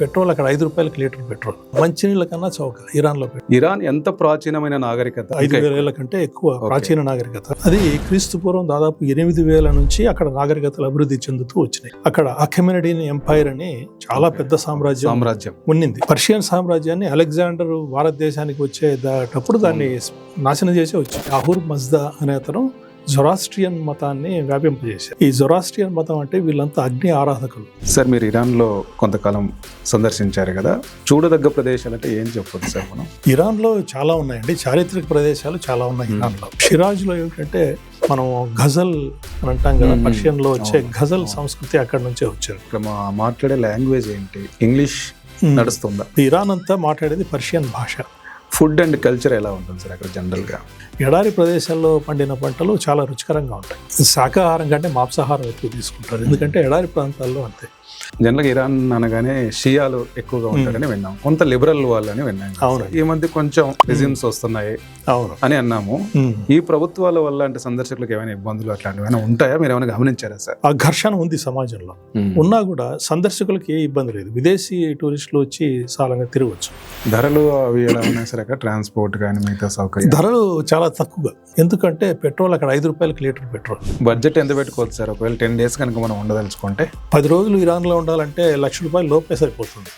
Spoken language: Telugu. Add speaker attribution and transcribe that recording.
Speaker 1: పెట్రోల్ అక్కడ 5 రూపాయలకి లీటర్ పెట్రోల్. మంచినీళ్ళ కన్నా చౌక ఇరాన్లో.
Speaker 2: ఇరాన్ ఎంత ప్రాచీనమైన నాగరికత,
Speaker 1: 5,000 ఏళ్ల కంటే ఎక్కువ ప్రాచీన నాగరికత. అది క్రీస్తు పూర్వం దాదాపు 8,000 నుంచి అక్కడ నాగరికతలు అభివృద్ధి చెందుతూ వచ్చినాయి. అక్కడ అఖెమెనిడిన్ ఎంపైర్ అని చాలా పెద్ద సామ్రాజ్యం ఉన్నింది. పర్షియన్ సామ్రాజ్యాన్ని అలెగ్జాండర్ భారతదేశానికి వచ్చేటప్పుడు దాన్ని నాశనం చేసి వచ్చింది. అహూర్ మజ్దా అనే అతను జొరాస్ట్రియన్ మతాన్ని వ్యాపింపజేశారు. ఈ జొరాస్ట్రియన్ మతం అంటే వీళ్ళంతా అగ్ని ఆరాధకులు.
Speaker 2: సార్, మీరు ఇరాన్లో కొంతకాలం సందర్శించారు కదా, చూడదగ్గ ప్రదేశాలు అంటే ఏం చెప్పొచ్చు సార్? మనం
Speaker 1: ఇరాన్లో చాలా ఉన్నాయండి, చారిత్రక ప్రదేశాలు చాలా ఉన్నాయి ఇరాన్లో. షిరాజ్లో ఏమిటంటే మనం గజల్ అని అంటాం కదా, పర్షియన్ లో వచ్చే గజల్ సంస్కృతి అక్కడ నుంచే వచ్చారు.
Speaker 2: ఇక్కడ మాట్లాడే లాంగ్వేజ్ ఏంటి? ఇంగ్లీష్ నడుస్తుందా?
Speaker 1: ఇరాన్ అంతా మాట్లాడేది పర్షియన్ భాష.
Speaker 2: ఫుడ్ అండ్ కల్చర్ ఎలా ఉంటుంది సార్ అక్కడ జనరల్ గా?
Speaker 1: ఎడారి ప్రదేశాల్లో పండిన పంటలు చాలా రుచికరంగా ఉంటాయి. శాకాహారం కంటే మాంసాహారం ఎక్కువ తీసుకుంటారు, ఎందుకంటే ఎడారి ప్రాంతాల్లో అంతే.
Speaker 2: జనరల్గా ఇరాన్ అనగానే షియాలు ఎక్కువగా ఉంటారని విన్నాం, కొంత లిబరల్ వాళ్ళని విన్నాం.
Speaker 1: అవును,
Speaker 2: ఈ మధ్య కొంచెం రిజిమ్స్ వస్తున్నాయి
Speaker 1: అవును
Speaker 2: అని అన్నాము. ఈ ప్రభుత్వాల వల్ల అంటే సందర్శకులకు ఏమైనా ఇబ్బందులు అట్లాంటివి ఉంటాయా? మీరు ఏమైనా గమనించారా సార్?
Speaker 1: ఆ ఘర్షణ ఉంది సమాజంలో. ఉన్నా కూడా సందర్శకులకి ఏ ఇబ్బంది లేదు, విదేశీ టూరిస్టులు వచ్చి సాలంగా తిరగవచ్చు.
Speaker 2: ధరలు అవి ఎలా ఉన్నాయి సార్ అక్కడ? ట్రాన్స్పోర్ట్ కానీ మిగతా సౌకర్యం?
Speaker 1: ధరలు చాలా తక్కువ, ఎందుకంటే పెట్రోల్ అక్కడ 5 రూపాయలకి లీటర్ పెట్రోల్.
Speaker 2: బడ్జెట్ ఎంత పెట్టుకోవచ్చు సార్ ఒకవేళ 10 days కనుక మనం ఉండదలుచుకుంటే?
Speaker 1: 10 రోజులు ఇరాన్లో ఉండాలంటే ₹1,00,000 లోపే సరిపోతుంది.